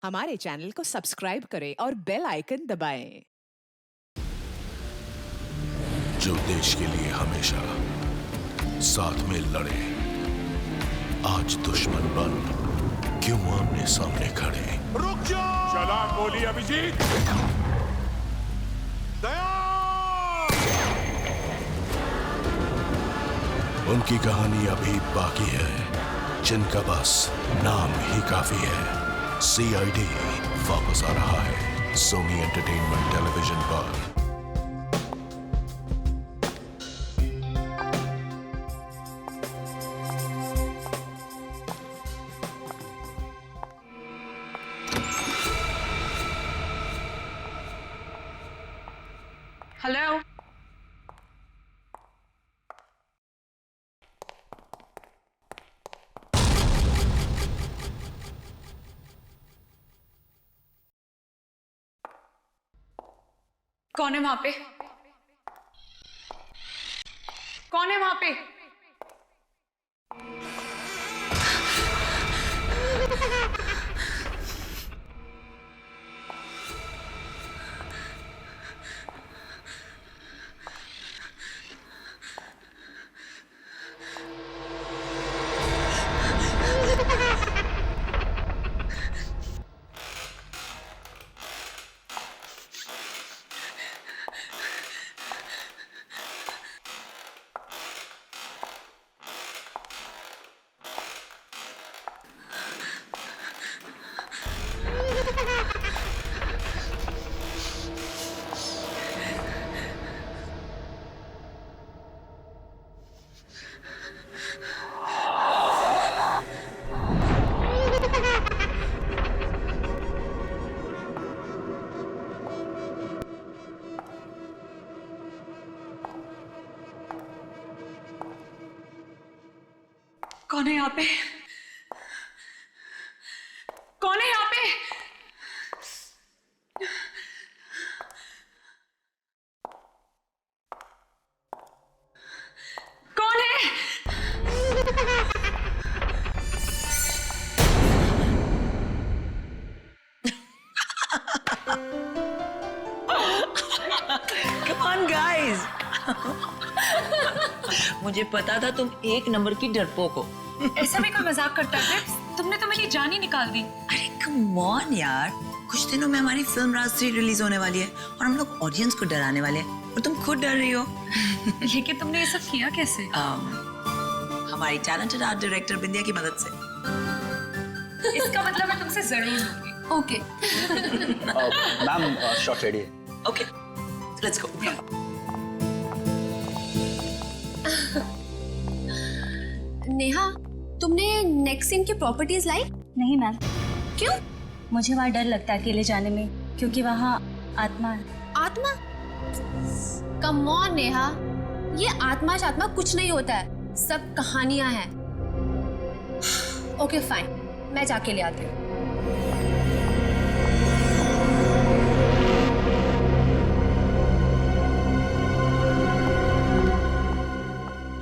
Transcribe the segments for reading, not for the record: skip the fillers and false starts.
हमारे चैनल को सब्सक्राइब करें और बेल आइकन दबाएं। जो देश के लिए हमेशा साथ में लड़े, आज दुश्मन बन क्यों आमने सामने खड़े। रुक जाओ! चला गोली अभिजीत! दया! उनकी कहानी अभी बाकी है, जिनका बस नाम ही काफी है। सीआईडी वापस आ रहा है सोनी एंटरटेनमेंट टेलीविजन पर। हेलो। कौन है वहां पे? कौन है वहां पे? कौन है यहाँ पे? कौन है यहाँ पे? कौन है? Come on guys! मुझे पता था तुम एक नंबर की डरपोक हो। ऐसा भी कोई मजाक करता है? तुमने तो मेरी जान ही निकाल दी। अरे कम ऑन यार, कुछ दिनों में हमारी फिल्म राज 3 रिलीज होने वाली है और हम लोग ऑडियंस को डराने वाले हैं और तुम खुद डर रही हो। लेकिन तुमने ये सब किया कैसे? हमारी टैलेंटेड आर्ट डायरेक्टर बिंदिया की मदद से। इसका मतलब मैं तुमसे जरूर लूंगी। ओके। मैम शॉट रेडी है। Okay, let's go. नेहा, तुमने नेक्स्ट सीन की प्रॉपर्टीज लाई? नहीं मैम, क्यों? मुझे वहाँ डर लगता है अकेले जाने में, क्योंकि वहाँ आत्मा है। आत्मा? कम ऑन नेहा, ये आत्मा शात्मा कुछ नहीं होता है, सब कहानियां हैं। ओके फाइन, मैं जाके ले आती हूँ।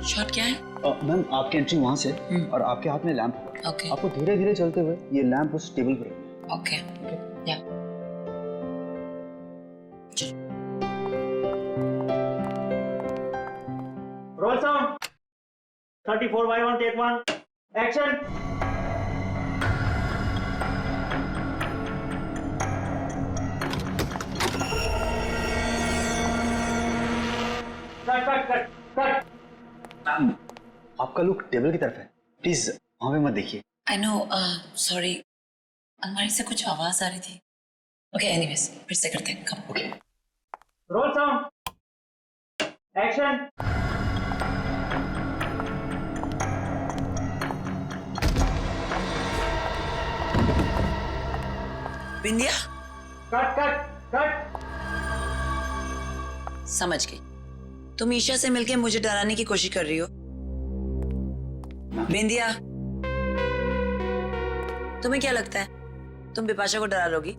शॉट क्या है? मैम आपकी एंट्री वहां से और आपके हाथ में लैंप होगा। ओके आपको धीरे धीरे चलते हुए ये लैंप उस टेबल पर रखना है। ओके या Roll sound. 34/1 take 1. Action. Cut. Ma'am आपका लुक टेबल की तरफ है, प्लीज वहां पे मत देखिए। आई नो, सॉरी, अलमारी से कुछ आवाज आ रही थी। ओके एनीवेज, फिर से करते हैं। कम ओके। Roll sound. Action. बिंदिया, Cut. समझ गई। तुम ईशा से मिलके मुझे डराने की कोशिश कर रही हो। बिंदिया, तुम्हें क्या लगता है तुम बिपाशा को डरा लोगी?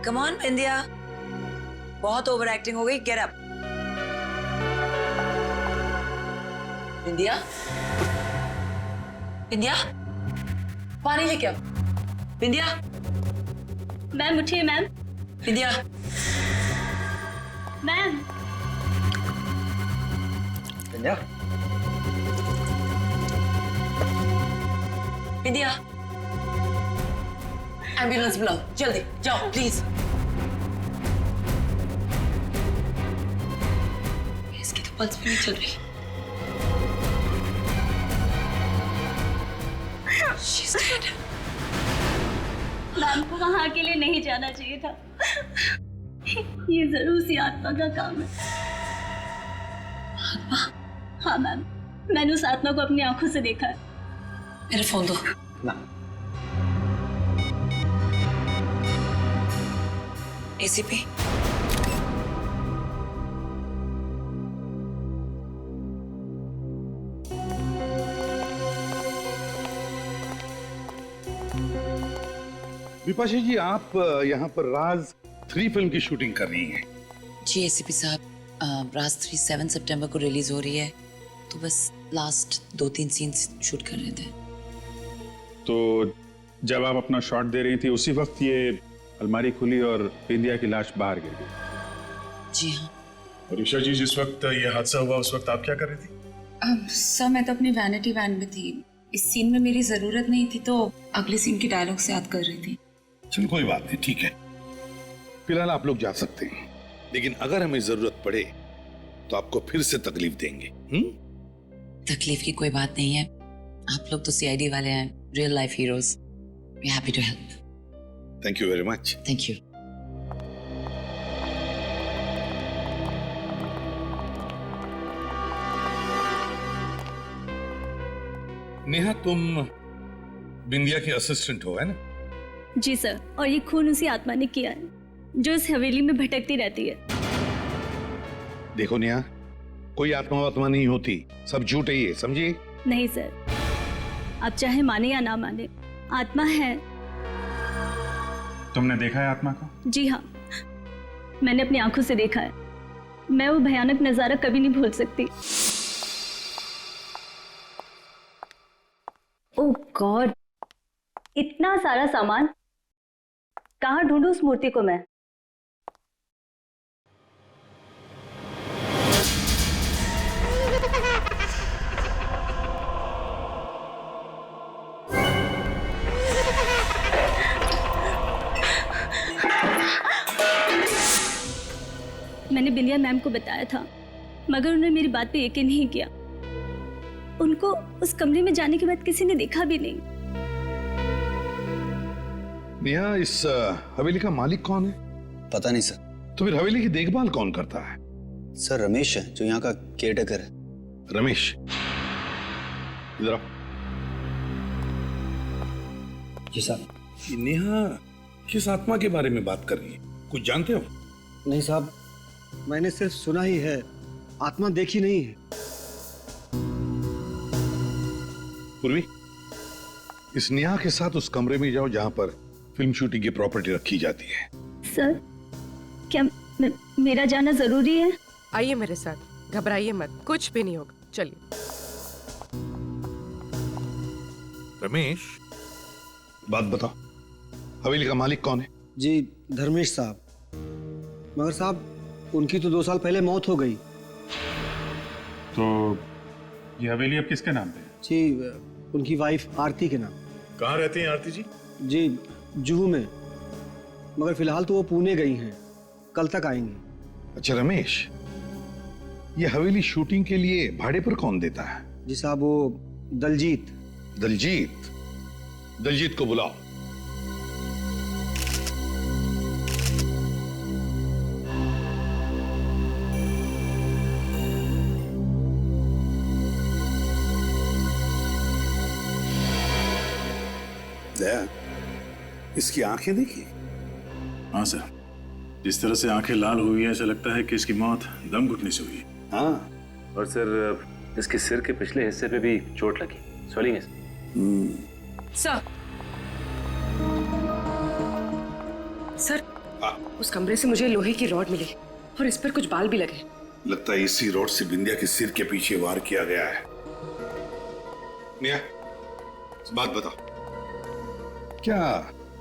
कम ऑन बिंदिया, बहुत ओवर एक्टिंग हो गई। Get up. बिंदिया, बिंदिया, पानी लेके आओ। विंध्या, मैम उठिए ma'am. Vindhya, ma'am Vindhya, Vindhya, ambulance बुलाओ, जल्दी जाओ प्लीज। इसकी तो पल्स भी नहीं चल रही। She's dead. मैम को वहां अकेले नहीं जाना चाहिए था। ये जरूर सी आत्मा का काम है। हाँ मैम, मैंने उस आत्मा को अपनी आंखों से देखा है। मेरा फोन दो। ना एसीपी, विपाशा जी, आप यहाँ पर राज 3 फिल्म की शूटिंग कर रही हैं। जी एसीपी साहब, राज 3 7 सितंबर को रिलीज हो रही है, तो बस लास्ट 2-3 सीन्स शूट कर रहे थे। तो जब आप अपना शॉट दे रही थी उसी वक्त ये अलमारी खुली और बिंदिया की लाश बाहर गिर गई। जी हाँ ऋषा जी, जिस वक्त ये हादसा हुआ उस वक्त आप क्या कर रही थी? सर मैं तो अपनी वैनिटी वैन में थी। इस सीन में मेरी जरूरत नहीं थी तो अगले सीन की डायलॉग से याद कर रही थी। चलो कोई बात नहीं, ठीक है। फिलहाल आप लोग जा सकते हैं, लेकिन अगर हमें जरूरत पड़े तो आपको फिर से तकलीफ देंगे। तकलीफ की कोई बात नहीं है, आप लोग तो सीआईडी वाले हैं, real life heroes. We happy to help. Thank you very much. Thank you. Neha, तुम बिंदिया की असिस्टेंट हो, है ना? जी सर, और ये खून उसी आत्मा ने किया है जो इस हवेली में भटकती रहती है। देखो नेहा, कोई आत्मा वात्मा नहीं होती, सब झूठ है ये, समझिए? नहीं सर, आप चाहे माने या ना माने, आत्मा है। तुमने देखा है आत्मा को? जी हाँ, मैंने अपनी आंखों से देखा है। मैं वो भयानक नजारा कभी नहीं भूल सकती। ओह गॉड, इतना सारा सामान, कहाँ ढूंढूं उस मूर्ति को मैं? मैंने बिंदिया मैम को बताया था, मगर उन्होंने मेरी बात पे यकीन नहीं किया। उनको उस कमरे में जाने के बाद किसी ने देखा भी नहीं। नेहा, इस हवेली का मालिक कौन है? पता नहीं सर। तो फिर हवेली की देखभाल कौन करता है? सर रमेश है जो यहाँ का केयरटेकर है। रमेश, इधर आओ। जी साहब। ये नेहा किस आत्मा के बारे में बात कर रही है, कुछ जानते हो? नहीं साहब, मैंने सिर्फ सुना ही है, आत्मा देखी नहीं है। पूर्वी, इस नेहा के साथ उस कमरे में जाओ जहां पर फिल्म शूटिंग की प्रॉपर्टी रखी जाती है। सर, क्या मेरा जाना जरूरी है? आइए मेरे साथ, घबराइए मत, कुछ भी नहीं होगा, चलिए। रमेश, बात बताओ, हवेली का मालिक कौन है? जी धर्मेश साहब। मगर साहब, उनकी तो 2 साल पहले मौत हो गई। तो ये हवेली अब किसके नाम पे है? जी उनकी वाइफ आरती के नाम। कहाँ रहती हैं आरती जी? जी जुहू में, मगर फिलहाल तो वो पुणे गई हैं, कल तक आएंगी। अच्छा रमेश, ये हवेली शूटिंग के लिए भाड़े पर कौन देता है? जी साहब, वो दलजीत। दलजीत? दलजीत को बुलाओ। दया, इसकी आंखें देखी? हाँ सर, जिस तरह से आंखें लाल हुई है ऐसा लगता है कि इसकी मौत दम घुटने से हुई है। हाँ, और सर इसके सिर के पिछले हिस्से पे भी चोट लगी, स्वेलिंग है। सर, उस कमरे से मुझे लोहे की रॉड मिली और इस पर कुछ बाल भी लगे। लगता है इसी रॉड से बिंदिया के सिर के पीछे वार किया गया है। नेहा, बात बताओ, क्या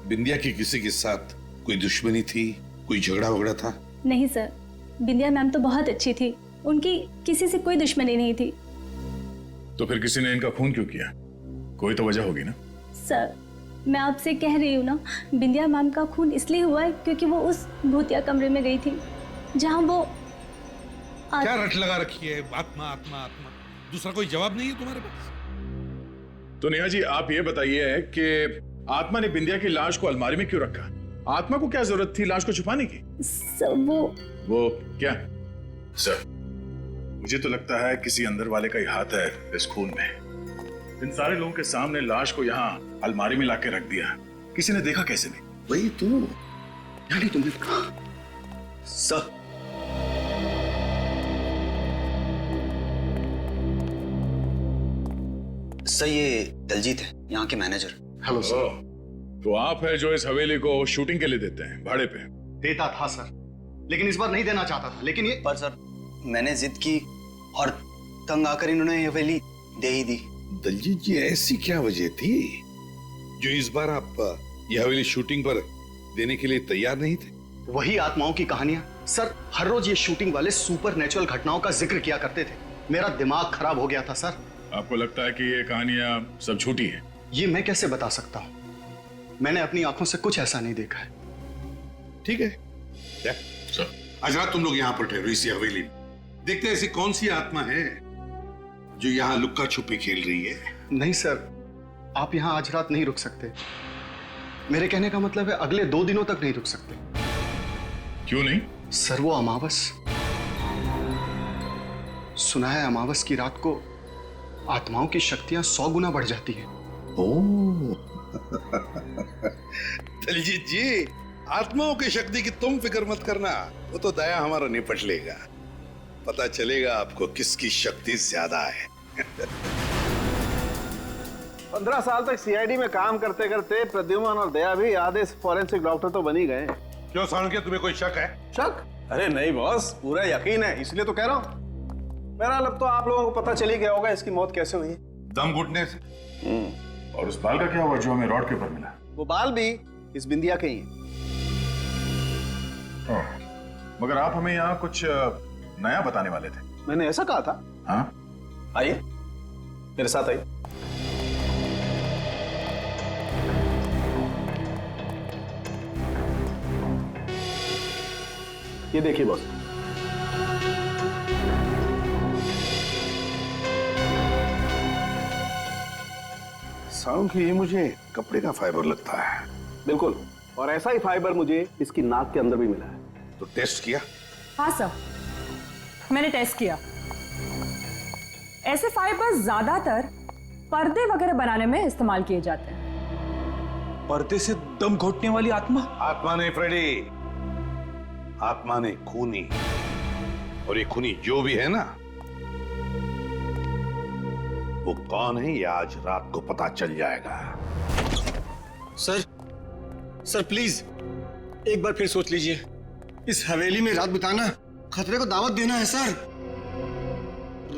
बिंदिया की किसी के साथ कोई दुश्मनी थी, कोई झगड़ा वगड़ा था? नहीं सर, बिंदिया मैम तो बहुत अच्छी थी, उनकी किसी से कोई दुश्मनी नहीं थी। तो फिर किसी ने इनका खून क्यों किया? कोई तो वजह होगी ना? सर मैं आपसे कह रही हूँ ना, बिंदिया मैम का खून इसलिए हुआ है क्योंकि वो उस भूतिया कमरे में गई थी जहाँ वो क्या रट लगा रखी है? आत्मा आत्मा आत्मा, दूसरा कोई जवाब नहीं है तुम्हारे पास? तो नेहा जी आप ये बताइए कि आत्मा ने बिंदिया की लाश को अलमारी में क्यों रखा? आत्मा को क्या जरूरत थी लाश को छुपाने की? सर वो क्या? सर मुझे तो लगता है किसी अंदर वाले का ही हाथ है इस खून में। इन सारे लोगों के सामने लाश को यहाँ अलमारी में लाके रख दिया, किसी ने देखा कैसे नहीं? वही तो, यानी तुमने कहा सर। सर ये दलजीत है, यहाँ के मैनेजर। Hello sir. तो आप है जो इस हवेली को शूटिंग के लिए देते हैं भाड़े पे? देता था सर, लेकिन इस बार नहीं देना चाहता था, लेकिन ये पर सर मैंने जिद की और तंग आकर इन्होंने ये हवेली दे ही दी। दलजीत जी ऐसी क्या वजह थी जो इस बार आप ये हवेली शूटिंग पर देने के लिए तैयार नहीं थे? वही आत्माओं की कहानियां सर। हर रोज ये शूटिंग वाले सुपर नेचुरल घटनाओं का जिक्र किया करते थे, मेरा दिमाग खराब हो गया था सर। आपको लगता है कि ये कहानियां सब झूठी हैं? ये मैं कैसे बता सकता हूँ, मैंने अपनी आंखों से कुछ ऐसा नहीं देखा है। ठीक है सर, आज रात तुम लोग यहाँ पर ठहरो इसी हवेली में, देखते हैं ऐसी कौन सी आत्मा है जो यहाँ लुक्का छुपी खेल रही है। नहीं सर, आप यहाँ आज रात नहीं रुक सकते। मेरे कहने का मतलब है अगले 2 दिनों तक नहीं रुक सकते। क्यों नहीं? सर वो अमावस, सुना है अमावस की रात को आत्माओं की शक्तियां 100 गुना बढ़ जाती हैं। ओह दलजीत जी, आत्माओं की शक्ति की तुम फिक्र मत करना, वो तो दया हमारा निपट लेगा। पता चलेगा आपको किसकी शक्ति ज्यादा है। 15 साल तक सीआईडी में काम करते करते प्रद्युमन और दया भी आधे फॉरेंसिक डॉक्टर तो बन ही गए। क्यों सालुंके, तुम्हें कोई शक है? शक? अरे नहीं बॉस, पूरा यकीन है, इसलिए तो कह रहा हूँ। मेरा अब तो आप लोगों को पता चल ही गया होगा इसकी मौत कैसे हुई। दम घुटने से। और उस बाल का क्या हुआ जो हमें रॉड के ऊपर मिला? वो बाल भी इस बिंदिया के ही हैं। मगर आप हमें यहाँ कुछ नया बताने वाले थे। मैंने ऐसा कहा था? हाँ आइए मेरे साथ आइए। ये देखिए बॉस, सालुंके ये मुझे कपड़े का फाइबर लगता है। बिल्कुल, और ऐसा ही फाइबर मुझे इसकी नाक के अंदर भी मिला है। तो टेस्ट किया? हाँ सर, मैंने टेस्ट किया। ऐसे फाइबर ज्यादातर पर्दे वगैरह बनाने में इस्तेमाल किए जाते हैं। पर्दे से दम घोटने वाली आत्मा? आत्मा नहीं फ्रेडी, आत्मा ने खूनी, और ये खूनी जो भी है ना, वो कौन है ये आज रात को पता चल जाएगा। सर प्लीज एक बार फिर सोच लीजिए। इस हवेली में रात बिताना खतरे को दावत देना है सर।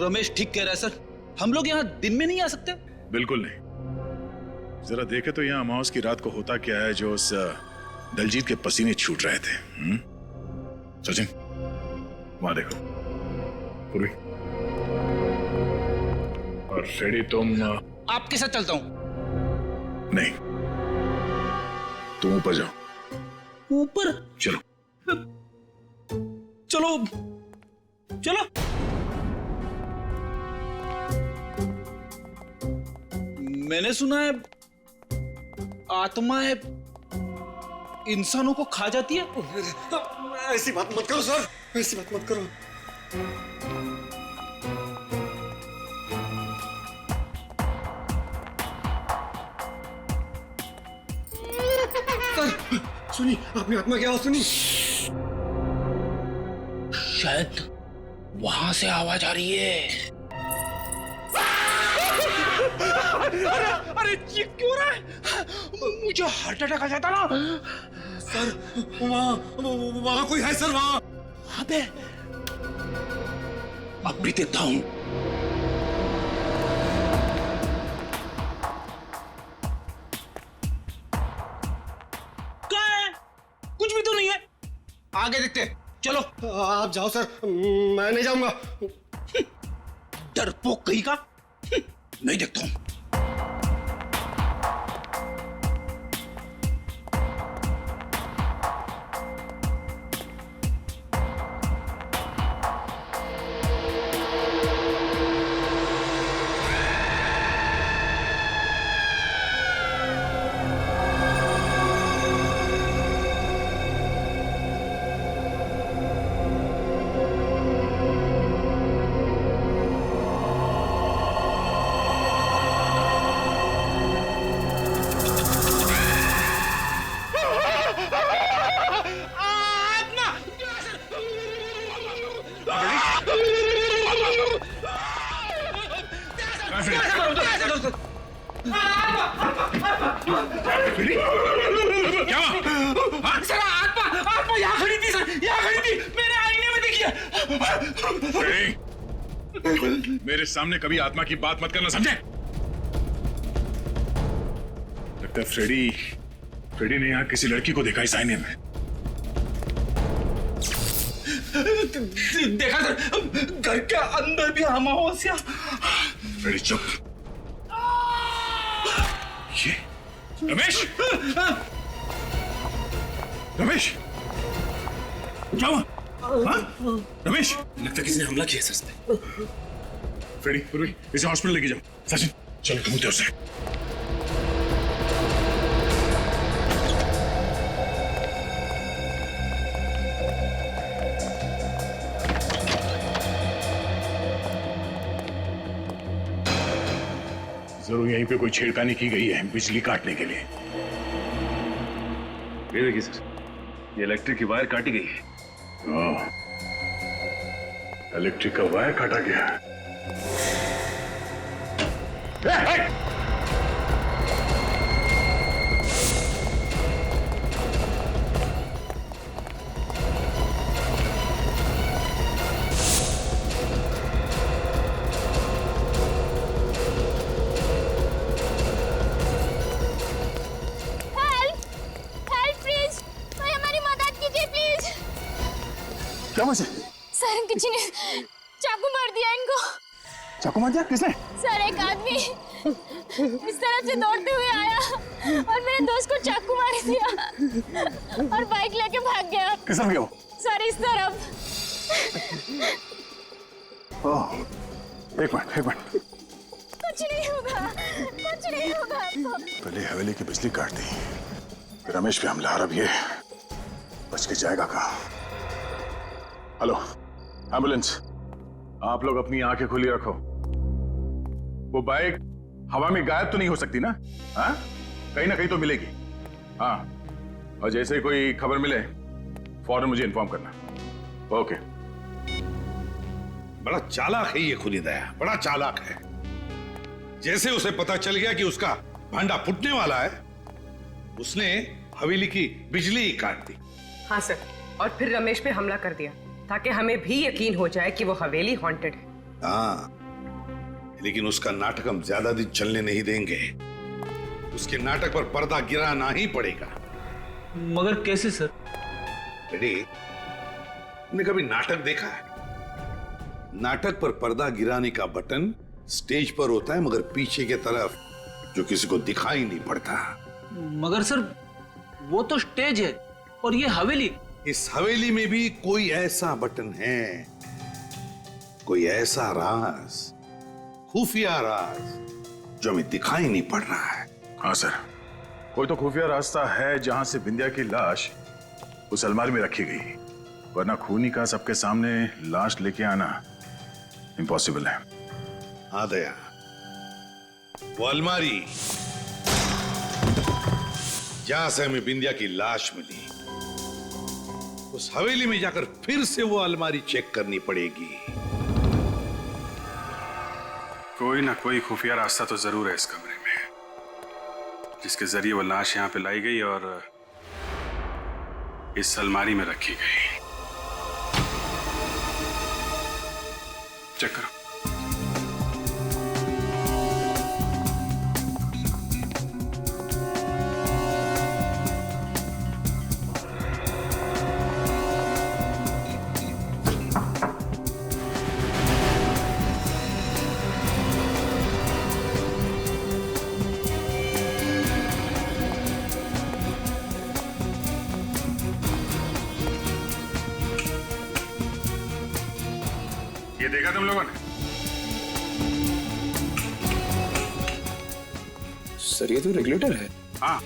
रमेश ठीक कह रहा है सर, हम लोग यहाँ दिन में नहीं आ सकते। बिल्कुल नहीं। जरा देखे तो यहाँ अमावस की रात को होता क्या है जो उस दलजीत के पसीने छूट रहे थे। सचिन वहां देखो, पूर्वी और फ्रेडी तुम। आपके साथ चलता हूँ। नहीं, तुम ऊपर जाओ। ऊपर? चलो चलो चलो। मैंने सुना है आत्माएं इंसानों को खा जाती है। ऐसी बात मत करो सर, ऐसी बात मत करो। सर सुनी, आपने आत्मा क्या सुनी? शायद वहां से आवाज आ रही है। अरे ये क्यों रहा है? मुझे हार्ट अटैक आ जाता ना। सर वहां कोई है सर, वहां पे। अब भी देखता हूं। तो नहीं है। आगे देखते हैं, चलो। आप जाओ सर, मैं नहीं जाऊंगा। डरपोक कहीं का, नहीं देखता हूं। सर आत्मा यहाँ खड़ी थी, सर यहाँ खड़ी थी, मेरे आईने में देखिए। मेरे सामने कभी आत्मा की बात मत करना, समझे? लगता है फ्रेडी ने यहाँ किसी लड़की को देखा इस आईने में। देखा सर, घर के अंदर भी अमावस्या। फ्रेडी चुप। ये रमेश, रमेश क्या हुआ? रमेश, लगता है किसी ने हमला किया सर पे। फ्रेडी इसे हॉस्पिटल लेके जाओ। सचिन चलो तुम उधर से। जरूर यहीं पे कोई छेड़खानी की गई है बिजली काटने के लिए। ये देखिए सर, ये इलेक्ट्रिक की वायर काटी गई है। इलेक्ट्रिक का वायर काटा गया। क्या वजह? सर किसी ने चाकू मार दिया इनको। चाकू मार दिया? किसने? सर एक आदमी इस तरफ से दौड़ते हुए आया और मेरे दोस्त को चाकू मार दिया और बाइक लेके भाग गया। किस तरफ गया वो? सर इस तरफ। ओह, एक मिनट। कुछ नहीं होगा। पहले हवेली की बिजली काट दी, फिर रमेश पे हमला। अब ये बच के जाएगा कहाँ? हेलो एम्बुलेंस, आप लोग अपनी आंखें खुली रखो। वो बाइक हवा में गायब तो नहीं हो सकती ना? हाँ, कहीं ना कहीं तो मिलेगी। हाँ, और जैसे कोई खबर मिले फौरन मुझे इन्फॉर्म करना। ओके। बड़ा चालाक है ये खुनीदया, बड़ा चालाक है। जैसे उसे पता चल गया कि उसका भांडा फूटने वाला है, उसने हवेली की बिजली काट दी। हाँ सर, और फिर रमेश पे हमला कर दिया ताकि हमें भी यकीन हो जाए कि वो हवेली हॉन्टेड है। हाँ, लेकिन उसका नाटक हम ज्यादा दिन चलने नहीं देंगे। उसके नाटक पर पर्दा गिराना ही पड़ेगा। मगर कैसे सर? रेडी, तुमने कभी नाटक देखा है? नाटक पर पर्दा गिराने का बटन स्टेज पर होता है, मगर पीछे की तरफ जो किसी को दिखाई नहीं पड़ता। मगर सर वो तो स्टेज है और ये हवेली। इस हवेली में भी कोई ऐसा बटन है, कोई ऐसा राज, खुफिया राज जो हमें दिखाई नहीं पड़ रहा है। हाँ सर, कोई तो खुफिया रास्ता है जहां से बिंदिया की लाश उस अलमारी में रखी गई, वरना खूनी का सबके सामने लाश लेके आना इम्पॉसिबल है। हाँ दया, वो अलमारी जहां से हमें बिंदिया की लाश मिली, उस हवेली में जाकर फिर से वो अलमारी चेक करनी पड़ेगी। कोई ना कोई खुफिया रास्ता तो जरूर है इस कमरे में, जिसके जरिए वो लाश यहाँ पे लाई गई और इस अलमारी में रखी गई। चेक करो। ये देखा तुम लोगों ने? सर ये तो रेगुलेटर है। हाँ,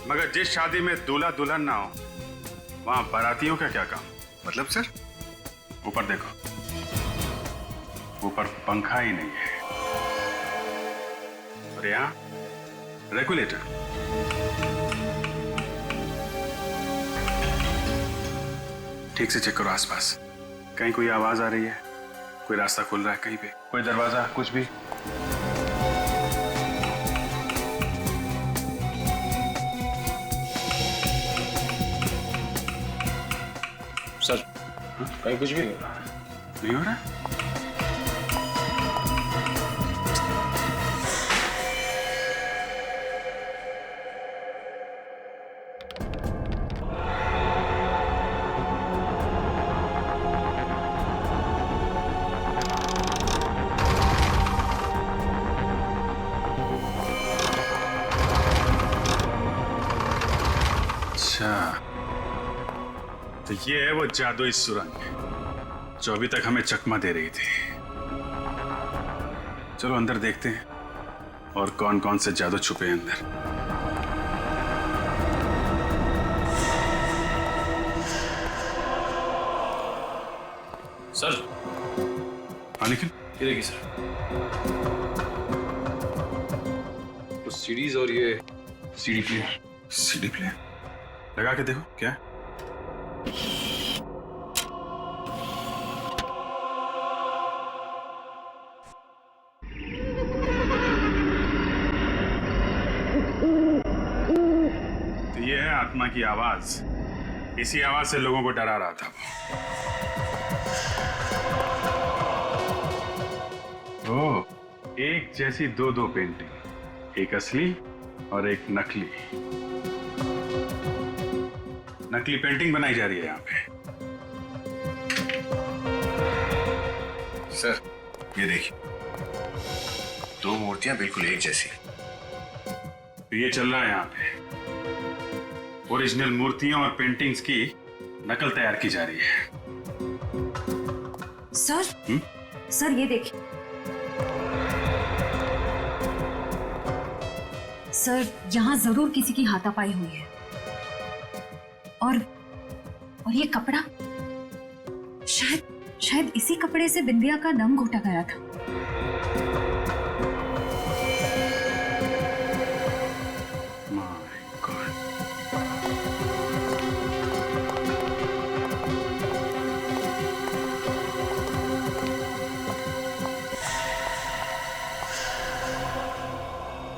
मगर जिस शादी में दूल्हा दुल्हन ना हो वहां बारातियों का क्या काम? मतलब सर? ऊपर देखो, ऊपर पंखा ही नहीं है और यहाँ रेगुलेटर। ठीक से चेक करो आसपास, कहीं कोई आवाज आ रही है, कोई रास्ता खुल रहा है कहीं पे, कोई दरवाजा, कुछ भी। सर कहीं कुछ भी नहीं हो रहा है। नहीं हो रहा? अच्छा, तो ये है वो जादुई सुरंग जो अभी तक हमें चकमा दे रही थी। चलो अंदर देखते हैं और कौन कौन से जादू छुपे हैं अंदर। सर हाँ लेकिन ये देखिए सर, कुछ सीडीज और ये सीडी प्लेयर। सीडी प्लेयर लगा के देखो क्या है? तो ये है आत्मा की आवाज। इसी आवाज से लोगों को डरा रहा था वो। ओह, एक जैसी दो पेंटिंग, एक असली और एक नकली। नकली पेंटिंग बनाई जा रही है यहाँ पे। सर ये देखिए, दो मूर्तियां बिल्कुल एक जैसी। तो ये चल रहा है यहाँ पे, ओरिजिनल मूर्तियों और पेंटिंग्स की नकल तैयार की जा रही है। सर सर ये देखिए सर, यहाँ जरूर किसी की हाथापाई हुई है। और ये कपड़ा, शायद इसी कपड़े से बिंदिया का दम घोटा गया था। My God.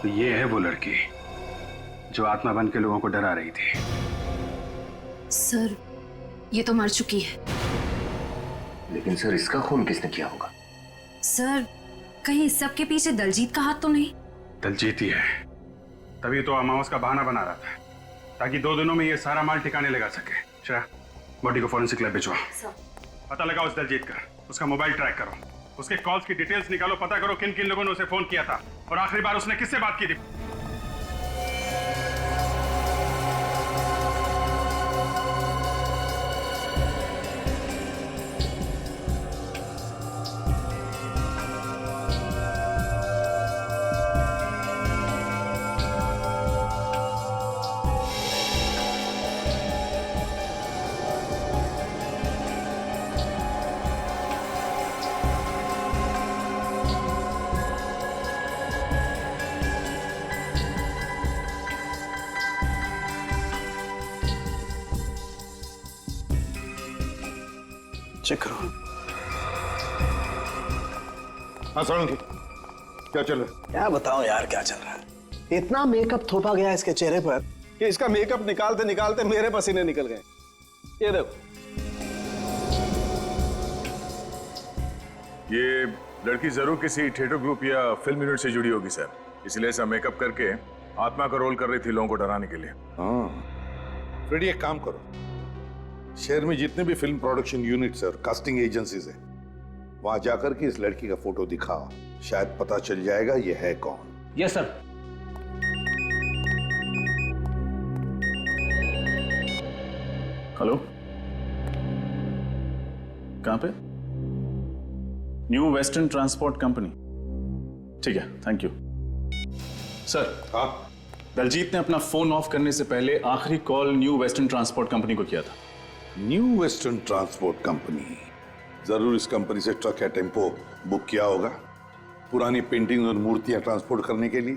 तो ये है वो लड़की जो आत्मा बन के लोगों को डरा रही थी। सर ये तो मर चुकी है। लेकिन सर इसका खून किसने किया होगा? सर कहीं इस सब के पीछे दलजीत का हाथ तो नहीं? दलजीत ही है, तभी तो अमावस का बहाना बना रहा था ताकि 2 दिनों में ये सारा माल ठिकाने लगा सके। श्रेया, बॉडी को फॉरेंसिक लैब भिजवा। पता लगाओ उस दलजीत का, उसका मोबाइल ट्रैक करो, उसके कॉल्स की डिटेल्स निकालो, पता करो किन किन लोगों ने उसे फोन किया था और आखिरी बार उसने किससे बात की थी। चेक करो। हाँ सोलंकी, क्या चल रहा है? क्या बताऊं यार क्या चल रहा है। इतना मेकअप थोपा गया इसके चेहरे पर कि इसका मेकअप निकालते निकालते मेरे पसीने निकल गए। ये देखो। ये लड़की जरूर किसी थिएटर ग्रुप या फिल्म यूनिट से जुड़ी होगी सर, इसलिए ऐसा मेकअप करके आत्मा का रोल कर रही थी लोगों को डराने के लिए। हाँ, फ्रेडी एक काम करो, शहर में जितने भी फिल्म प्रोडक्शन यूनिट्स और कास्टिंग एजेंसीज हैं, वहां जाकर के इस लड़की का फोटो दिखाओ, शायद पता चल जाएगा ये है कौन। Yes sir. हेलो, कहां पे? New western transport company. ठीक है, थैंक यू सर। हाँ, दलजीत ने अपना फोन ऑफ करने से पहले आखिरी call new western transport company को किया था। न्यू वेस्टर्न ट्रांसपोर्ट कंपनी, जरूर इस कंपनी से ट्रक या टेम्पो बुक किया होगा पुरानी पेंटिंग और मूर्तियां ट्रांसपोर्ट करने के लिए।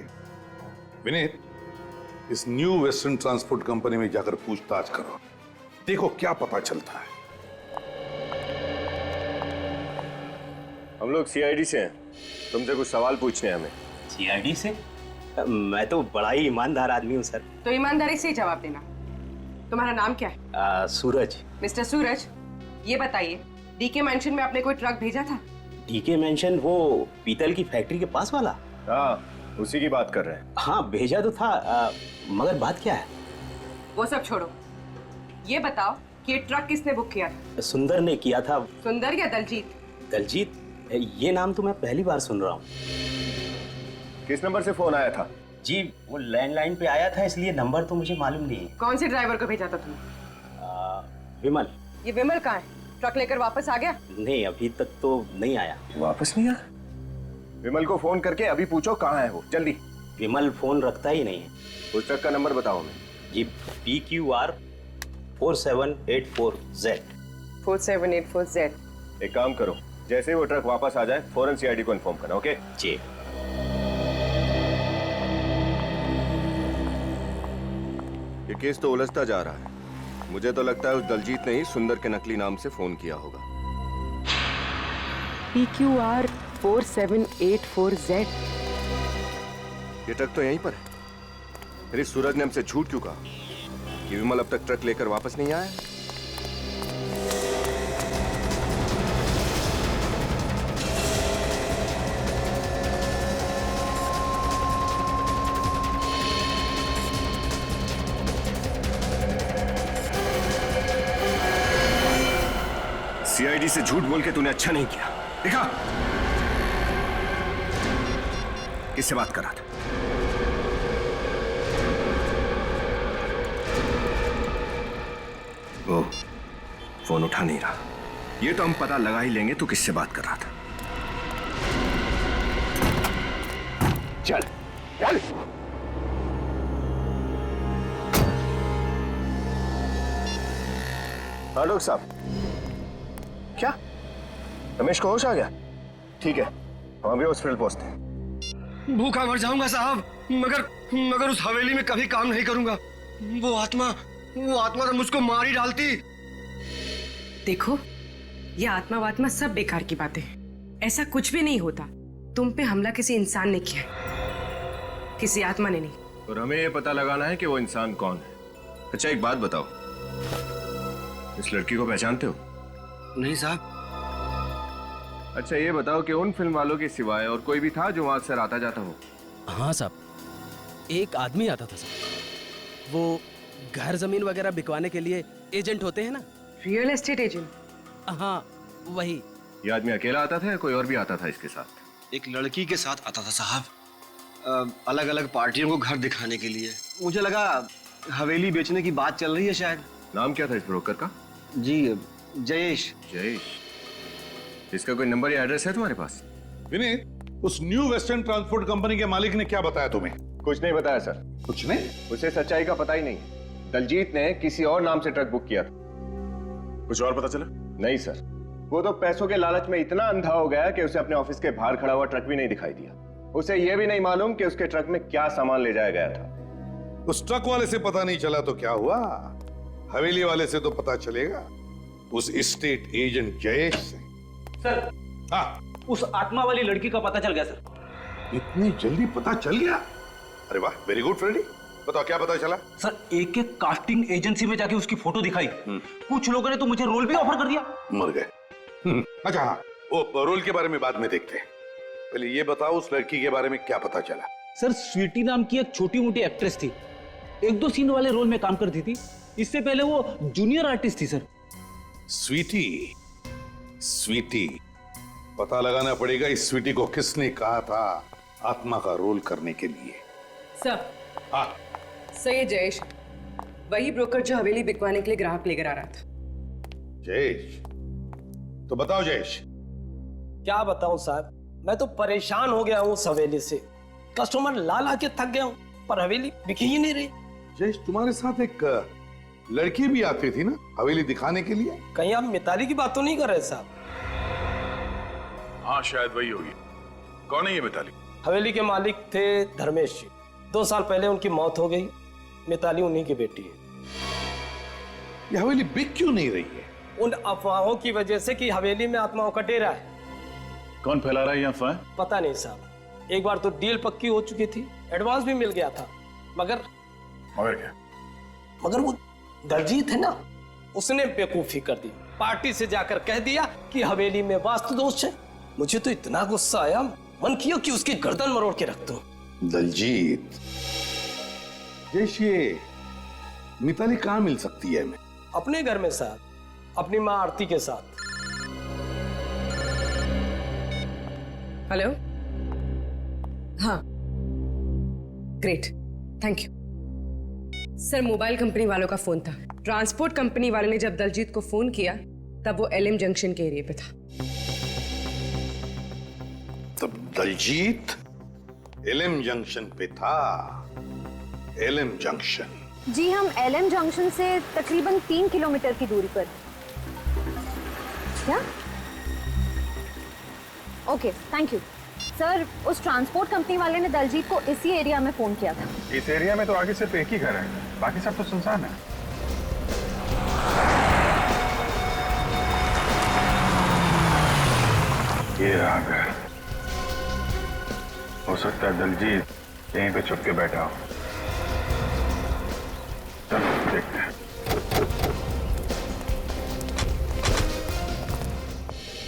विनीत, इस न्यू वेस्टर्न ट्रांसपोर्ट कंपनी में जाकर पूछताछ करो, देखो क्या पता चलता है। हम लोग सीआईडी से हैं, तुमसे कुछ सवाल पूछने हैं हमें। सीआईडी से? मैं तो बड़ा ही ईमानदार आदमी हूँ सर। तो ईमानदारी से ही जवाब देना। तुम्हारा नाम क्या है? सूरज। मिस्टर सूरज, ये बताइए डीके मेंशन में आपने कोई ट्रक भेजा था? डीके मेंशन वो पीतल की फैक्ट्री के पास वाला? हाँ, उसी की बात कर रहे हैं। हाँ भेजा तो था, मगर बात क्या है? वो सब छोड़ो, ये बताओ कि ये ट्रक किसने बुक किया था? सुंदर ने किया था। सुंदर या दलजीत? दलजीत? ये नाम तो मैं पहली बार सुन रहा हूँ। किस नंबर से फोन आया था? जी वो लैंडलाइन पे आया था, इसलिए नंबर तो मुझे मालूम नहीं है। कौन से ड्राइवर को भेजा था तुमने? विमल। ये विमल कहाँ है? ट्रक लेकर वापस आ गया? नहीं, अभी तक तो नहीं आया। वापस नहीं आया? विमल को फोन करके अभी पूछो कहाँ है वो, जल्दी। विमल फोन रखता ही नहीं है। उस ट्रक का नंबर बताओ हमें। जी PQR 4784Z। 4784Z। एक काम करो, जैसे ही वो ट्रक वापस आ जाए फौरन सीआईडी को इन्फॉर्म करना, ओके? जी। ये केस तो उलझता जा रहा है। मुझे तो लगता है उस दलजीत ने ही सुंदर के नकली नाम से फोन किया होगा। PQR 4784Z। ये ट्रक तो यहीं पर है। फिर इस सूरज ने हमसे झूठ क्यों कहा कि विमल अब तक ट्रक लेकर वापस नहीं आया? सीआईडी से झूठ बोल के तूने अच्छा नहीं किया। देखा किससे बात कर रहा था? वो फोन उठा नहीं रहा। ये तो हम पता लगा ही लेंगे तू किससे बात कर रहा था। चल चल। हाँ डॉक्टर साहब, क्या रमेश को होश आ गया? ठीक है, हम अभी हॉस्पिटल पहुंचते हैं। भूखा मर जाऊंगा साहब, मगर उस हवेली में कभी काम नहीं करूंगा। वो आत्मा तो मुझको मार ही डालती। देखो, ये आत्मा वात्मा सब बेकार की बातें हैं। ऐसा कुछ भी नहीं होता। तुम पे हमला किसी इंसान ने किया, किसी आत्मा ने नहीं। और हमें ये पता लगाना है कि वो इंसान कौन है। अच्छा एक बात बताओ, इस लड़की को पहचानते हो? नहीं साहब। अच्छा ये बताओ कि उन फिल्म वालों के सिवाय और कोई भी था जो वहां अक्सर आता जाता हो? हाँ साहब, एक आदमी आता था साहब। वो घर जमीन वगैरह बिकवाने के लिए एजेंट होते हैं ना। Real estate agent? हाँ वही। ये आदमी अकेला आता था या कोई और भी आता था इसके साथ? एक लड़की के साथ आता था साहब, अलग अलग पार्टियों को घर दिखाने के लिए। मुझे लगा हवेली बेचने की बात चल रही है शायद। नाम क्या था इस ब्रोकर का? जी जयेश। जयेश। इसका कोई नंबर या एड्रेस है तुम्हारे पास? विनीत, उस न्यू वेस्टर्न ट्रांसपोर्ट कंपनी के मालिक ने क्या बताया तुम्हें? कुछ नहीं बताया सर। कुछ नहीं? उसे सच्चाई का पता ही नहीं। दलजीत ने किसी और नाम से ट्रक बुक किया था। कुछ और पता चला? नहीं सर, वो तो पैसों के लालच में इतना अंधा हो गया कि उसे अपने ऑफिस के बाहर खड़ा हुआ ट्रक भी नहीं दिखाई दिया। उसे यह भी नहीं मालूम कि उसके ट्रक में क्या सामान ले जाया गया था। उस ट्रक वाले से पता नहीं चला तो क्या हुआ, हवेली वाले से तो पता चलेगा, उस स्टेट एजेंट जयेश से। सर, हाँ, उस आत्मा वाली लड़की का पता चल गया सर। इतनी जल्दी पता चल गया? अरे वाह, वेरी गुड फ्रेडी। बताओ क्या पता चला? सर, एक कास्टिंग एजेंसी में जाके उसकी फोटो दिखाई। कुछ लोगों ने तो मुझे रोल भी ऑफर कर दिया। मर गए। अच्छा हाँ, वो रोल के बारे में बाद में देखते हैं। पहले ये बताओ उस लड़की के बारे में क्या पता चला? सर, स्वीटी नाम की एक छोटी मोटी एक्ट्रेस थी, एक दो सीन वाले रोल में काम करती थी। इससे पहले वो जूनियर आर्टिस्ट थी सर। स्वीटी, स्वीटी, पता लगाना पड़ेगा इस स्वीटी को किसने कहा था आत्मा का रोल करने के लिए। सर। हाँ सही जयेश, वही ब्रोकर जो हवेली बिकवाने के लिए ग्राहक लेकर आ रहा था। जयेश, तो बताओ जयेश, क्या बताऊं साहब, मैं तो परेशान हो गया हूँ उस हवेली से। कस्टमर ला ला के थक गया हूँ, पर हवेली बिकी ही नहीं रही। जयेश, तुम्हारे साथ एक लड़की भी आती थी ना हवेली दिखाने के लिए? कहीं आप मिताली की बात तो नहीं कर रहे साहब? हाँ शायद वही होगी। कौन है ये मिताली? हवेली के मालिक थे धर्मेश जी। 2 साल पहले उनकी मौत हो गई। मिताली उन्हीं की बेटी है। ये हवेली बिक क्यों नहीं रही है? उन अफवाहों की वजह से कि हवेली में आत्माओं का डेरा है। कौन फैला रहा है ये अफवाह? पता नहीं साहब, एक बार तो डील पक्की हो चुकी थी, एडवांस भी मिल गया था, मगर क्या? मगर वो दलजीत है ना, उसने बेवकूफी कर दी। पार्टी से जाकर कह दिया कि हवेली में वास्तु दोष है। मुझे तो इतना गुस्सा आया, मन किया कि उसकी गर्दन मरोड़ के रख दूं। दलजीत, जयेश, ये मिताली कहाँ मिल सकती है हमें? अपने घर में साहब, अपनी माँ आरती के साथ। हेलो। हाँ, great, thank you sir. Mobile company वालों का फोन था। ट्रांसपोर्ट कंपनी वाले ने जब दलजीत को फोन किया तब वो एलएम जंक्शन के एरिया पे था। तब दलजीत एलएम जंक्शन पे था। LM junction? जी, हम एलएम जंक्शन से तकरीबन 3 किलोमीटर की दूरी पर। क्या? Okay, thank you sir. उस ट्रांसपोर्ट कंपनी वाले ने दलजीत को इसी एरिया में फोन किया था। इस एरिया में तो आगे सिर्फ एक ही घर है, बाकी सब तो सुनसान है। ये रहा घर। हो सकता है दलजीत यहीं पे छुप के बैठा हो। चलो देखते हैं।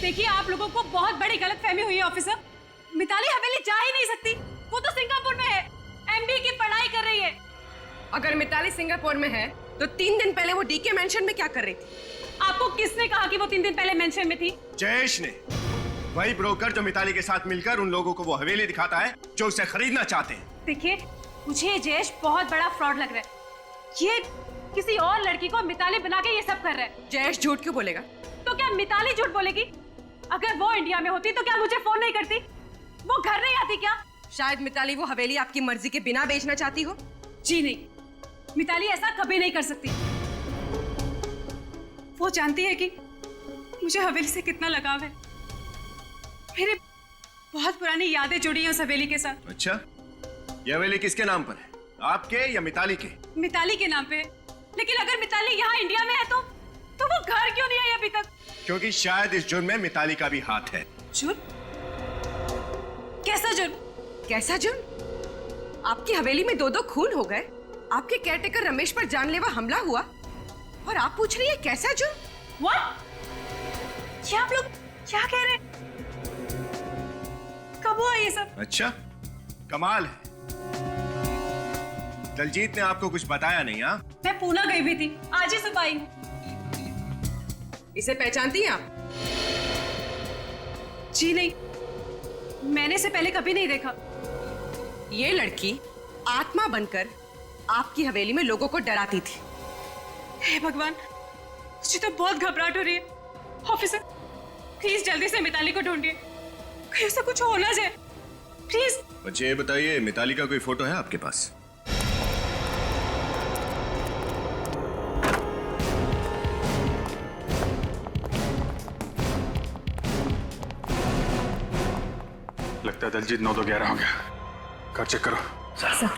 देखिए, आप लोगों को बहुत बड़ी गलतफहमी हुई है ऑफिसर। मिताली हवेली जा ही नहीं सकती। वो तो सिंगापुर में है, एमबीए की पढ़ाई कर रही है। अगर मिताली सिंगापुर में है तो 3 दिन पहले वो डीके मेंशन में क्या कर रही थी? आपको किसने कहा कि वो 3 दिन पहले मेंशन में थी? जयेश ने, वही ब्रोकर जो मिताली के साथ मिलकर उन लोगों को वो हवेली दिखाता है जो उसे खरीदना चाहते हैं। देखिए, मुझे जयेश बहुत बड़ा फ्रॉड लग रहा है। ये किसी और लड़की को मिताली बना के ये सब कर रहा है। जयेश झूठ क्यों बोलेगा? तो क्या मिताली झूठ बोलेगी? अगर वो इंडिया में होती तो क्या मुझे फोन नहीं करती? वो घर नहीं आती क्या? शायद मिताली वो हवेली आपकी मर्जी के बिना बेचना चाहती हो। जी नहीं, मिताली ऐसा कभी नहीं कर सकती। वो जानती है कि मुझे हवेली से कितना लगाव है। मेरी बहुत पुरानी यादें जुड़ी हैं उस हवेली के साथ। अच्छा, ये हवेली किसके नाम पर है, आपके या मिताली के? मिताली के नाम पे है। लेकिन अगर मिताली यहाँ इंडिया में है तो वो घर क्यों नहीं आई अभी तक? क्योंकि शायद इस जुर्म में मिताली का भी हाथ है। जुर्म? कैसा जुर्म? कैसा जुर्म? आपकी हवेली में 2-2 खून हो गए, आपके केयरटेकर रमेश पर जानलेवा हमला हुआ, और आप पूछ रही है कैसा जुर्म? What? ये आप लोग क्या कह रहे हैं? कब हुआ ये सब? अच्छा, कमाल है। दलजीत ने आपको कुछ बताया नहीं? हाँ, मैं पूना गई हुई थी, आज ही सुबह आई हूँ। इसे पहचानती हैं आप? जी नहीं, मैंने इसे पहले कभी नहीं देखा। ये लड़की आत्मा बनकर आपकी हवेली में लोगों को डराती थी। हे भगवान, मुझे तो बहुत घबराहट हो रही है। ऑफिसर, प्लीज जल्दी से मिताली को ढूंढिए, कहीं उसे कुछ हो ना जाए, प्लीज। बच्चे ये बताइए, मिताली का कोई फोटो है आपके पास? लगता है दलजीत 9 तो 11 हो गया। घर चेक करो। सर।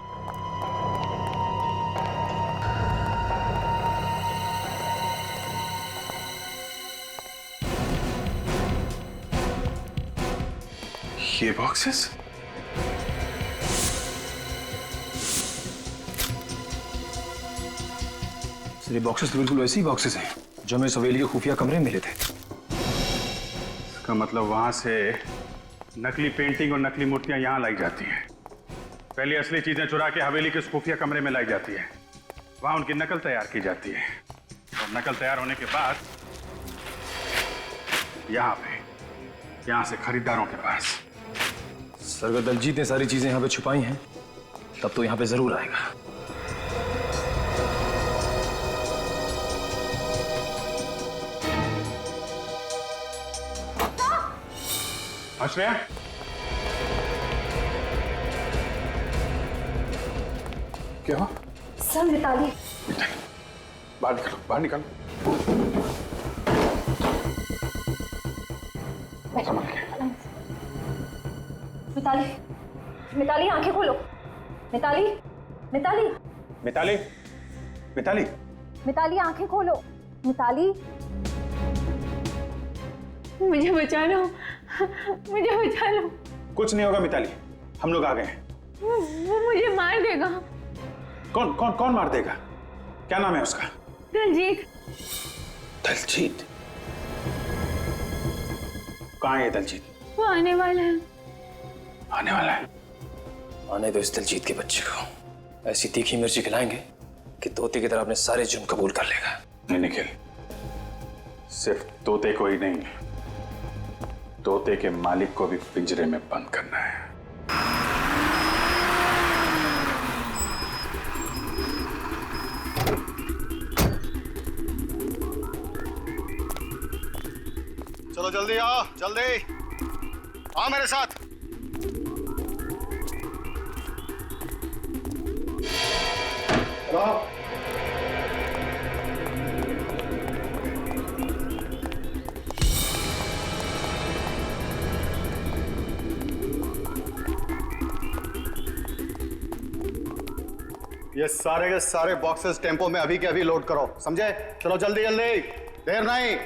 ये बॉक्सेस? सर, ये बॉक्सेस तो बिल्कुल वैसे ही बॉक्सेस हैं जो हमें सवेली के खुफिया कमरे में मिले थे। इसका मतलब वहां से नकली पेंटिंग और नकली मूर्तियां यहां लाई जाती हैं। पहले असली चीजें चुरा के हवेली के खुफिया कमरे में लाई जाती है, वहां उनकी नकल तैयार की जाती है, और नकल तैयार होने के बाद यहां से खरीदारों के पास। सर, अगर दलजीत ने सारी चीजें यहाँ पे छुपाई हैं तब तो यहाँ पे जरूर आएगा। श्रेया, क्या हुआ? सर मिताली। बाहर निकलो, बाहर निकलो। मिताली, मिताली आंखें खोलो। मिताली, मिताली, मिताली, मिताली, मिताली आंखें खोलो। मिताली, मुझे बचा लो, मुझे बचा लो। कुछ नहीं होगा मिताली, हम लोग आ गए हैं। वो मुझे मार देगा। कौन कौन कौन मार देगा? क्या नाम है उसका? दलजीत। दलजीत? कहाँ है ये दलजीत? वो आने वाला है। आने वाला है? आने दो इस दलजीत के बच्चे को। ऐसी तीखी मिर्ची खिलाएंगे कि तोते की तरह अपने सारे जुर्म कबूल कर लेगा। नहीं निखिल, सिर्फ तोते को ही नहीं, तोते के मालिक को भी पिंजरे में बंद करना है। चलो जल्दी आओ, जल्दी आओ मेरे साथ। ये सारे के सारे बॉक्सेस टेम्पो में अभी के अभी लोड करो, समझे? चलो जल्दी जल्दी, देर नहीं।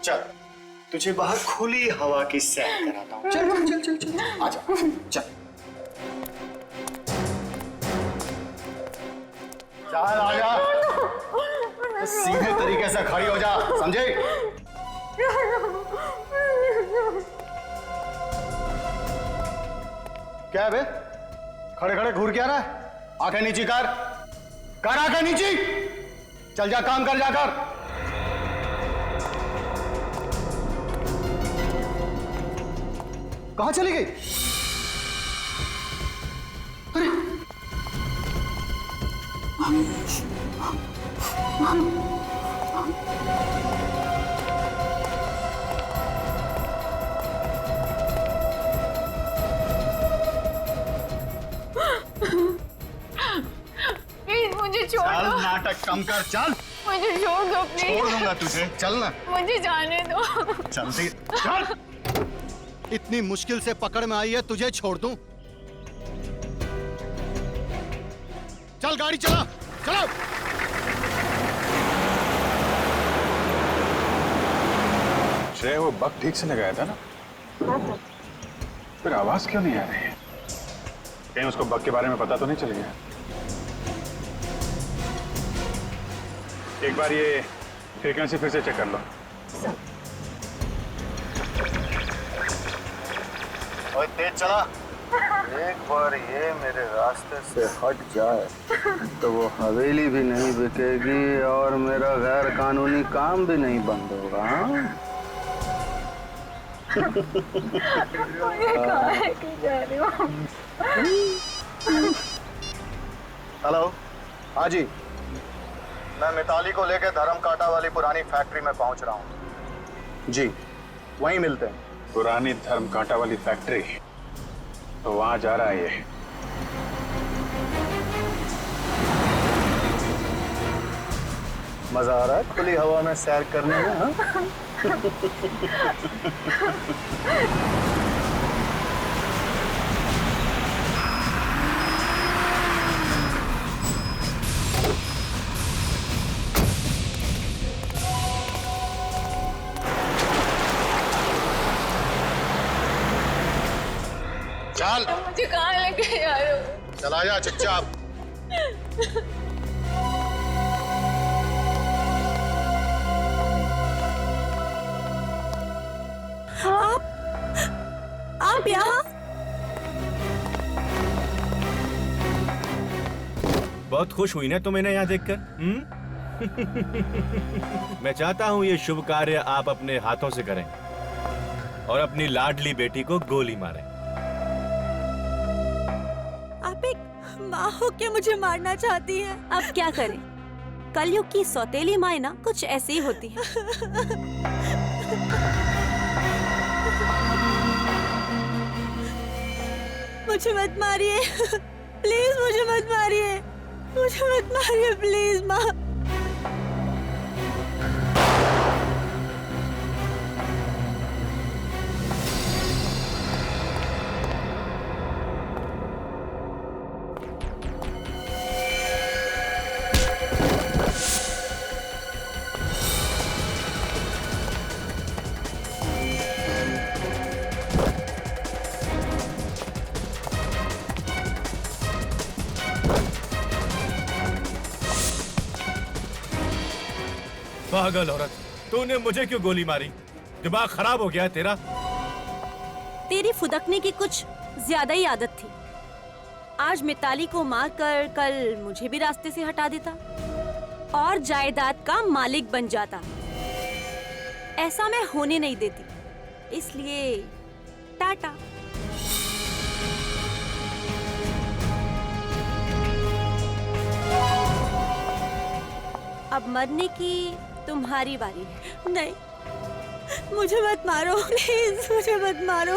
चल, तुझे बाहर खुली हवा की सैर कराता हूँ। चल चल चल चल चल, आजा, चल चल आजा, सीधे तरीके से खड़ी हो जा, समझे? क्या है बे? खड़े खड़े घूर क्या रहा है? आंखें नीची कर, कर आंखें नीची। चल जा, काम कर जाकर। कहां चली गई? अरे प्लीज मुझे छोड़ चल, दो। नाटक कम कर, चल। मुझे छोड़ दो प्लीज। छोड़ दूंगा तुझे, चल ना। मुझे जाने दो। जल्दी चल। इतनी मुश्किल से पकड़ में आई है, तुझे छोड़ दूं? चल गाड़ी चला, चलो। श्रेया, वो बग ठीक से लगाया था ना? फिर आवाज क्यों नहीं आ रही है? कहीं उसको बग के बारे में पता तो नहीं चल गया? एक बार ये फ्रीक्वेंसी फिर से चेक कर लो। ओए तेज चला। एक बार ये मेरे रास्ते से हट जाए तो वो हवेली भी नहीं बिकेगी और मेरा गैर कानूनी काम भी नहीं बंद होगा। हेलो, हाँ जी, मैं मिताली को लेकर धर्म कांटा वाली पुरानी फैक्ट्री में पहुंच रहा हूँ जी, वहीं मिलते हैं। पुरानी धर्म कांटा वाली फैक्ट्री, तो वहां जा रहा है ये। मजा आ रहा है खुली हवा में सैर करने में? हाँ? चल, मुझे कहाँ लेके जा रहे हो? चला जा चुपचाप। आप यहाँ? बहुत खुश हुई ना तुम इन्हें यहाँ देखकर? मैं चाहता हूँ ये शुभ कार्य आप अपने हाथों से करें और अपनी लाडली बेटी को गोली मारें। माँ हो के मुझे मारना चाहती है। अब क्या करें, कलयुग की सौतेली माँ ना कुछ ऐसी ही होती है। मुझे मत मारिए प्लीज, मुझे मत मारिए, मुझे मत मारिए प्लीज माँ। पागल औरत, तूने मुझे क्यों गोली मारी? दिमाग खराब हो गया तेरा? तेरी फुदकने की कुछ ज्यादा ही आदत थी। आज मिताली को मारकर कल मुझे भी रास्ते से हटा देता और जायदाद का मालिक बन जाता। ऐसा मैं होने नहीं देती, इसलिए टाटा। अब मरने की तुम्हारी बारी है। नहीं, मुझे मत मारो प्लीज, मुझे मत मारो।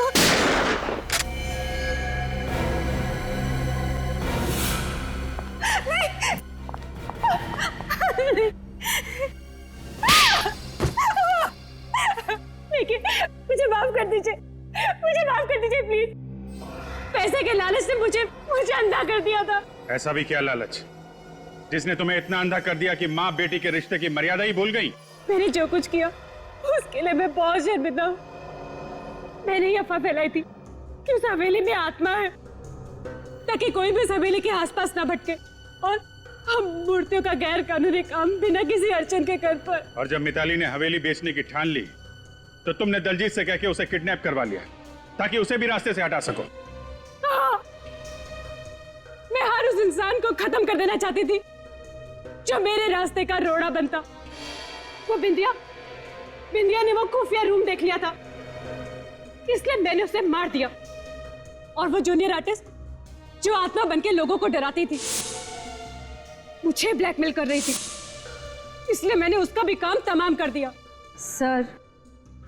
देखिए, मुझे माफ कर दीजिए, मुझे माफ कर दीजिए प्लीज। पैसे के लालच से मुझे अंधा कर दिया था। ऐसा भी क्या लालच जिसने तुम्हें इतना अंधा कर दिया कि माँ बेटी के रिश्ते की मर्यादा ही भूल गई? मैंने जो कुछ किया उसके लिए मैं बहुत शर्मिंदा हूँ। मैंने ये अफवाह फैलाई थी कि उस हवेली में आत्मा है, ताकि कोई भी उस हवेली के आसपास ना भटके और हम मूर्तियों का गैर कानूनी काम बिना किसी अड़चन के कर पाए। और जब मिताली ने हवेली बेचने की ठान ली तो तुमने दलजीत से कह के उसे किडनैप करवा लिया ताकि उसे भी रास्ते से हटा सको। हाँ, मैं हर उस इंसान को खत्म कर देना चाहती थी जो मेरे रास्ते का रोड़ा बनता। वो बिंदिया ने वो खुफिया रूम देख लिया था, इसलिए मैंने उसे मार दिया। और वो जूनियर आर्टिस्ट जो आत्मा बनके लोगों को डराती थी, मुझे ब्लैकमेल कर रही थी, इसलिए मैंने उसका भी काम तमाम कर दिया। सर,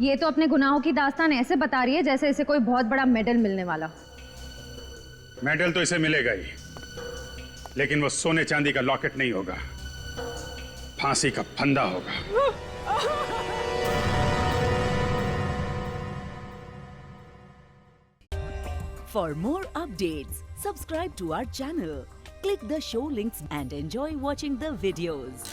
ये तो अपने गुनाहों की दास्तान ऐसे बता रही है जैसे इसे कोई बहुत बड़ा मेडल मिलने वाला। मेडल तो इसे मिलेगा ही, लेकिन वो सोने चांदी का लॉकेट नहीं होगा, फांसी का फंदा होगा। For more updates, subscribe to our channel, click the show links and enjoy watching the videos.